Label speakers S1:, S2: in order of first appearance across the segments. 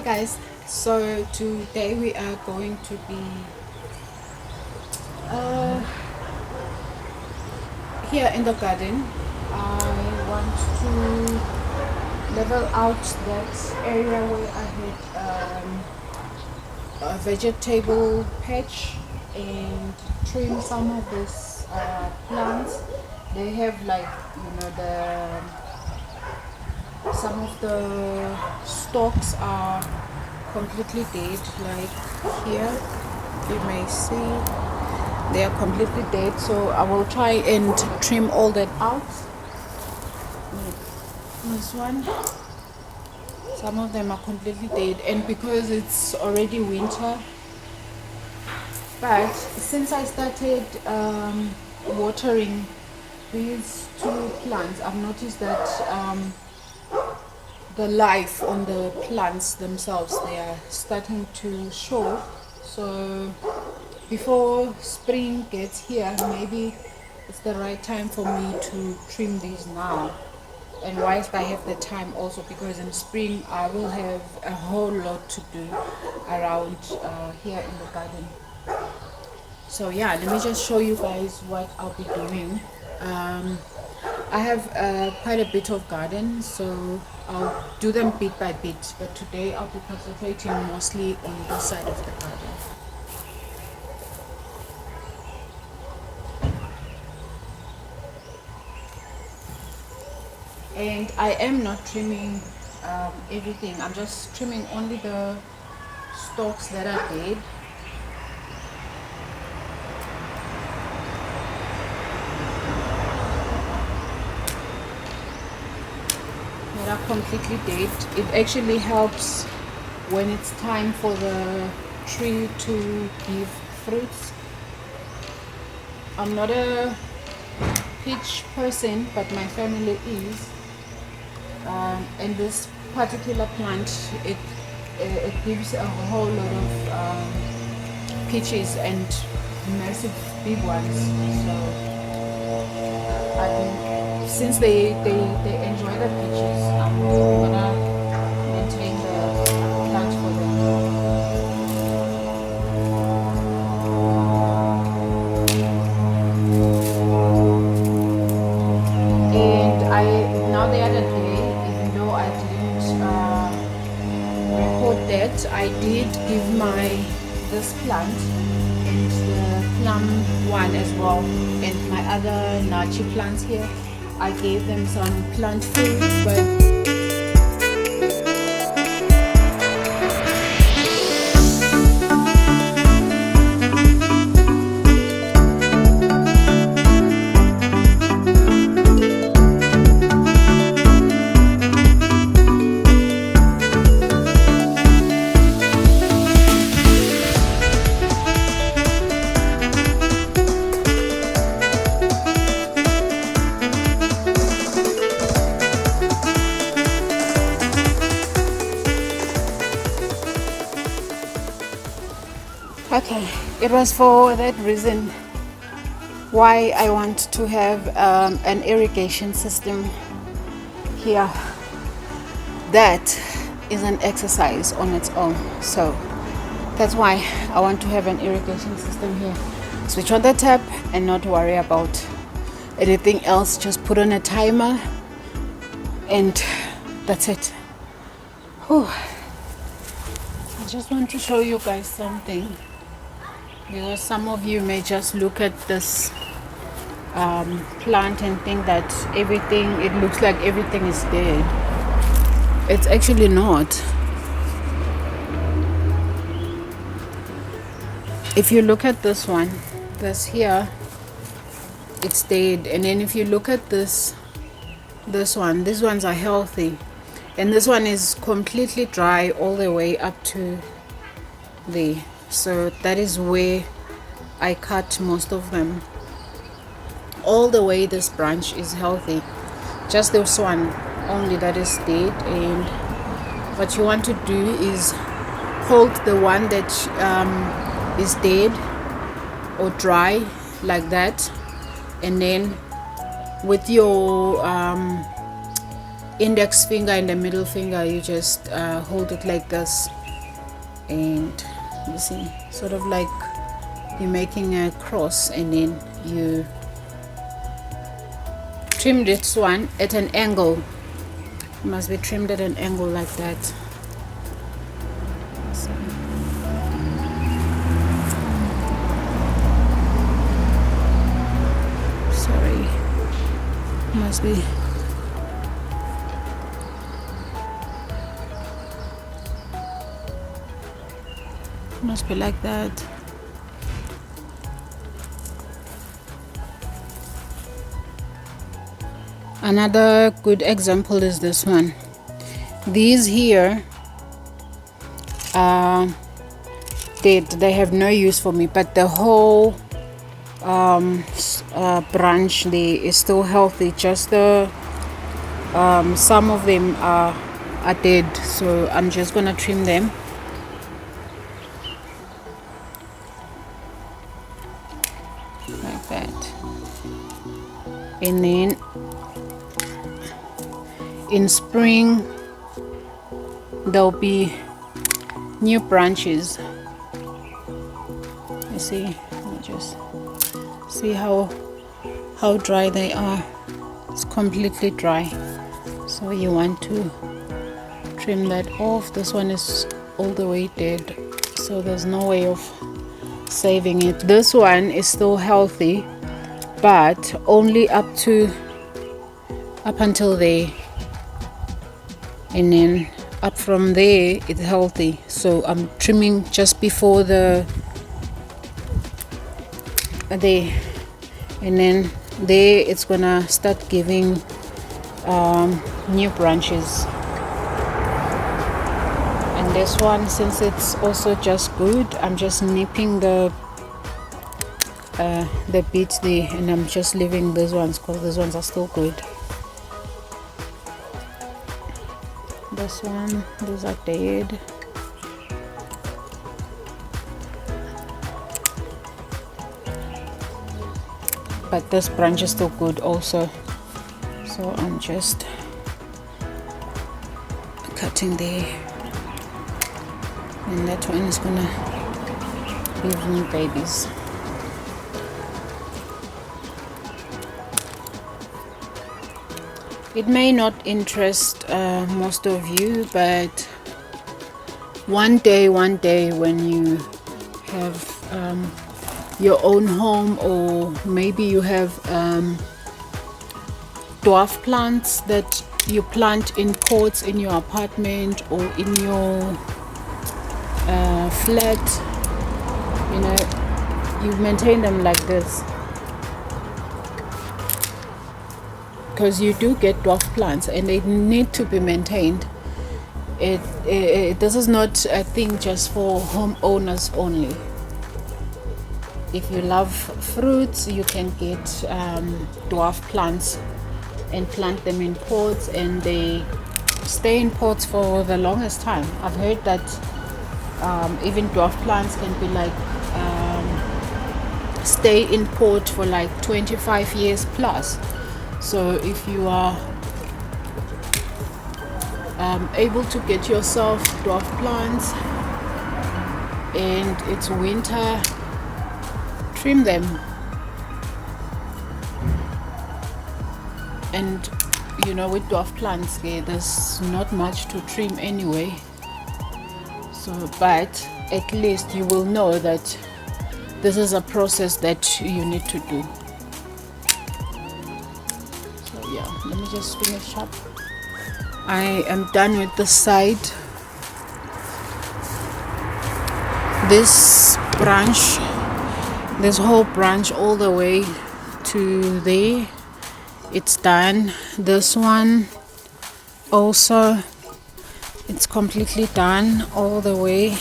S1: Guys, so today we are going to be uh, here in the garden. I want to level out that area where I had a vegetable patch and trim some of these plants. They have, like, the some of the stalks are completely dead, like here you may see they are completely dead, so I will try and trim all that out. This one, some of them are completely dead, and because it's already winter. But since I started watering these two plants, I've noticed that the life on the plants themselves, they are starting to show. So before spring gets here, maybe it's the right time for me to trim these now, and whilst I have the time also, because in spring I will have a whole lot to do around here in the garden. So yeah, let me just show you guys what I'll be doing. I have quite a bit of garden, so I'll do them bit by bit, but today I'll be concentrating mostly on this side of the garden. And I am not trimming everything. I'm just trimming only the stalks that are dead. That are completely dead. It actually helps when it's time for the tree to give fruits. I'm not a peach person, but my family is. And this particular plant, it gives a whole lot of peaches, and massive big ones. So I think since they enjoy the peaches, I'm gonna maintain the plant for them. Now the other day, even though I didn't record that, I did give this plant and the plum one as well, and my other nachi plants here, I gave them some plant food, but okay, it was for that reason why I want to have an irrigation system here. That is an exercise on its own, so that's why I want to have an irrigation system here. Switch on the tap and not worry about anything else. Just put on a timer and that's it. Whew. I just want to show you guys something, because some of you may just look at this plant and think that it looks like everything is dead. It's actually not. If you look at this one, this here, it's dead. And then if you look at this one, these ones are healthy, and this one is completely dry all the way up to there. So that is where I cut most of them. All the way this branch is healthy, just this one only that is dead. And what you want to do is hold the one that is dead or dry like that, and then with your index finger and the middle finger, you just hold it like this, and you see, sort of like you're making a cross, and then you trim this one at an angle. It must be trimmed at an angle like that. So, sorry, must be like that. Another good example is this one. These here are dead, they have no use for me, but the whole branch there is still healthy. Just the some of them are dead, so I'm just gonna trim them. Like that. And then in spring there'll be new branches. You see, you just see how dry they are. It's completely dry, so you want to trim that off. This one is all the way dead, so there's no way of saving it. This one is still healthy, but only up until there, and then up from there it's healthy. So I'm trimming just before there, and then there it's gonna start giving new branches. And this one, since it's also just good, I'm just nipping the bits there, and I'm just leaving these ones because these ones are still good. This one, those are dead. But this branch is still good also, so I'm just cutting there, and that one is gonna give new babies. It may not interest most of you, but one day when you have your own home, or maybe you have dwarf plants that you plant in pots in your apartment or in your flat, you know, you maintain them like this, because you do get dwarf plants and they need to be maintained. This is not a thing just for homeowners only. If you love fruits, you can get dwarf plants and plant them in pots, and they stay in pots for the longest time. I've heard that even dwarf plants can be like stay in pot for like 25 years plus. So if you are able to get yourself dwarf plants and it's winter, trim them. And you know, with dwarf plants, there's not much to trim anyway. So, but at least you will know that this is a process that you need to do. So yeah, let me just finish up. I am done with the side. This branch, this whole branch all the way to there, it's done. This one also, it's completely done all the way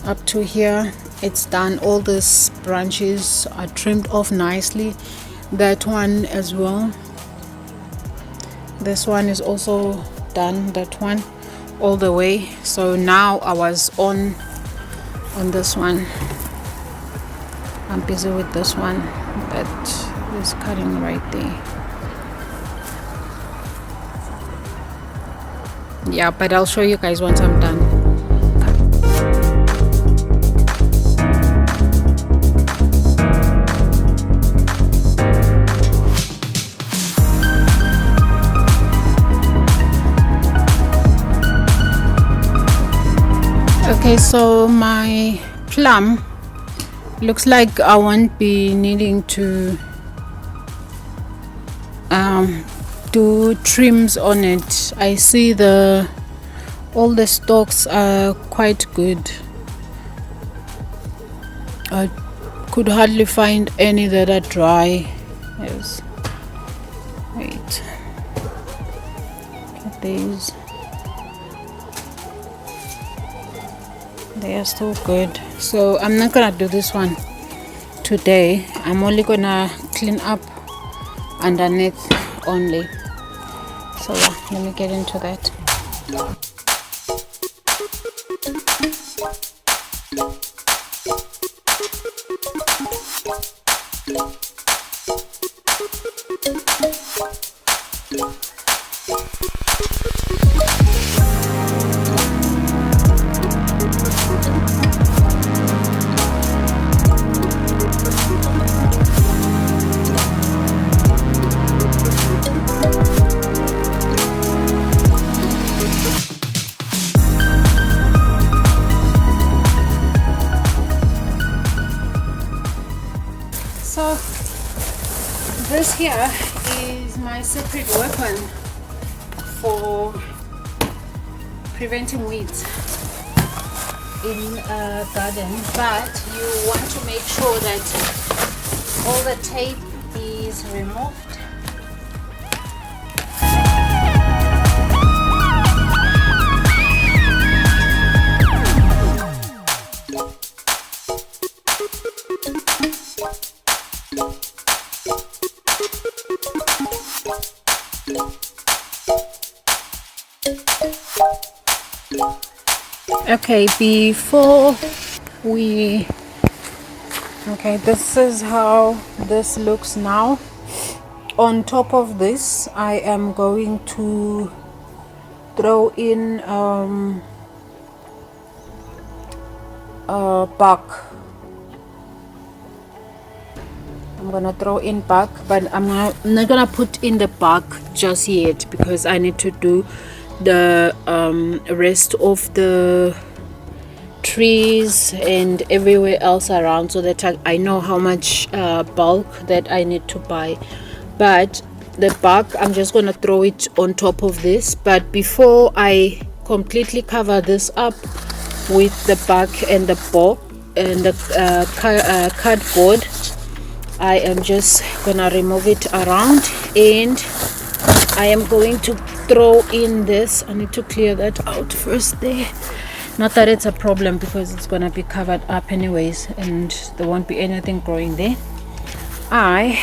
S1: up to here. It's done. All these branches are trimmed off nicely. That one as well. This one is also done, that one all the way. So now I was on this one. I'm busy with this one that is cutting right there. Yeah, but I'll show you guys once I'm done. Okay, so my plum looks like I won't be needing to do trims on it. I see all the stalks are quite good. I could hardly find any that are dry. Yes. Wait. Look at these. They are still good. So I'm not gonna do this one today. I'm only gonna clean up underneath only. So yeah, let me get into that. So this here is my secret weapon for preventing weeds in a garden, but you want to make sure that all the tape is removed. Okay, this is how this looks now. On top of this, I am going to throw in bark. I'm gonna throw in bark, but I'm not gonna put in the bark just yet because I need to do the rest of the trees and everywhere else around, so that I know how much bulk that I need to buy. But the bark, I'm just gonna throw it on top of this. But before I completely cover this up with the bark and the bulk and the cardboard, I am just gonna remove it around, and I am going to throw in this. I need to clear that out first there. Not that it's a problem because it's gonna be covered up anyways and there won't be anything growing there. I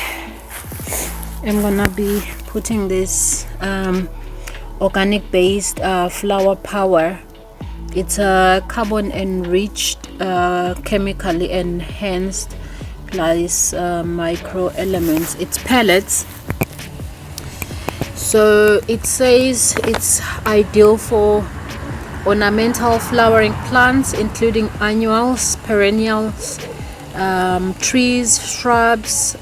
S1: am gonna be putting this organic based flower power. It's a carbon enriched, chemically enhanced plus micro elements. It's pellets, so it says it's ideal for ornamental flowering plants including annuals, perennials, trees, shrubs,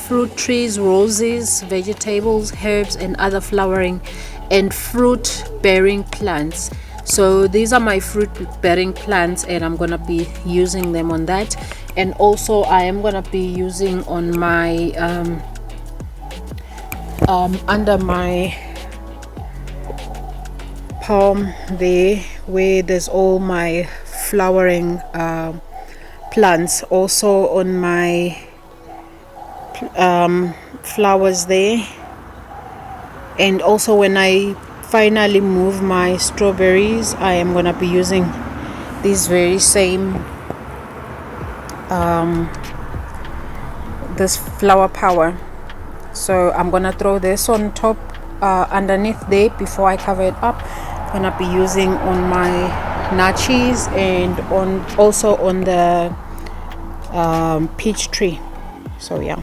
S1: fruit trees, roses, vegetables, herbs, and other flowering and fruit bearing plants. So these are my fruit bearing plants, and I'm gonna be using them on that. And also I am gonna be using on my under my palm there, where there's all my flowering plants, also on my flowers there. And also when I finally move my strawberries, I am gonna be using this very same this flower power. So I'm gonna throw this on top underneath there before I cover it up. I'm gonna be using on my nachis and also on the peach tree. So yeah.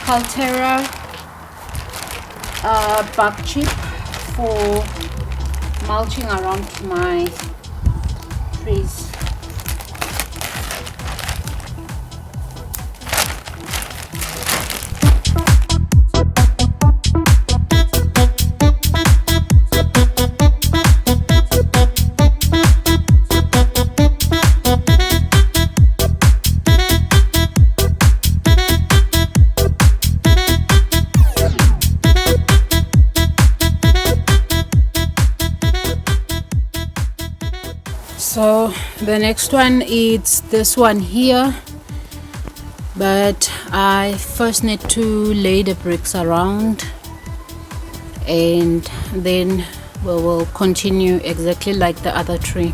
S1: Caltera bark chip for mulching around my trees. So the next one is this one here, but I first need to lay the bricks around and then we will continue exactly like the other tree.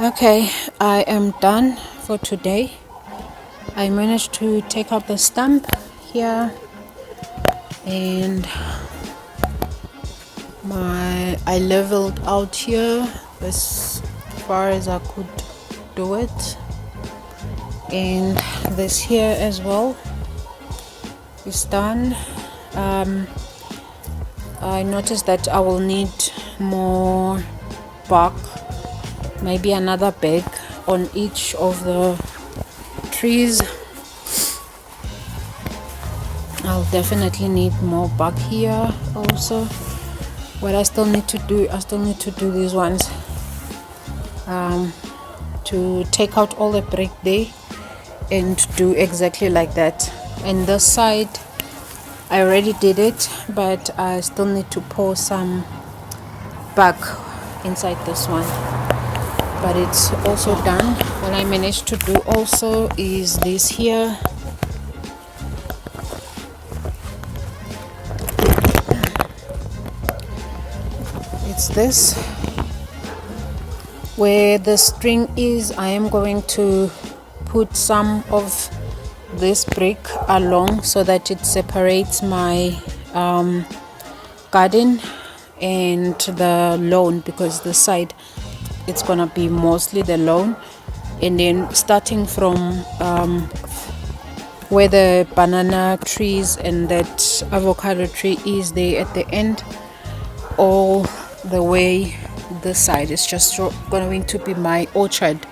S1: Okay, I am done for today. I managed to take out the stump here, and I leveled out here as far as I could do it, and this here as well. is done. I noticed that I will need more bark, maybe another bag on each of the trees. I'll definitely need more bark here also. What I still need to do, these ones, to take out all the brick there and do exactly like that. And this side I already did it, but I still need to pour some bark inside this one, but it's also done. What I managed to do also is this here. It's this, where the string is. I am going to put some of this brick along so that it separates my garden and the lawn, because the side it's gonna be mostly the lawn, and then starting from where the banana trees and that avocado tree is there at the end, all the way this side is just going to be my orchard.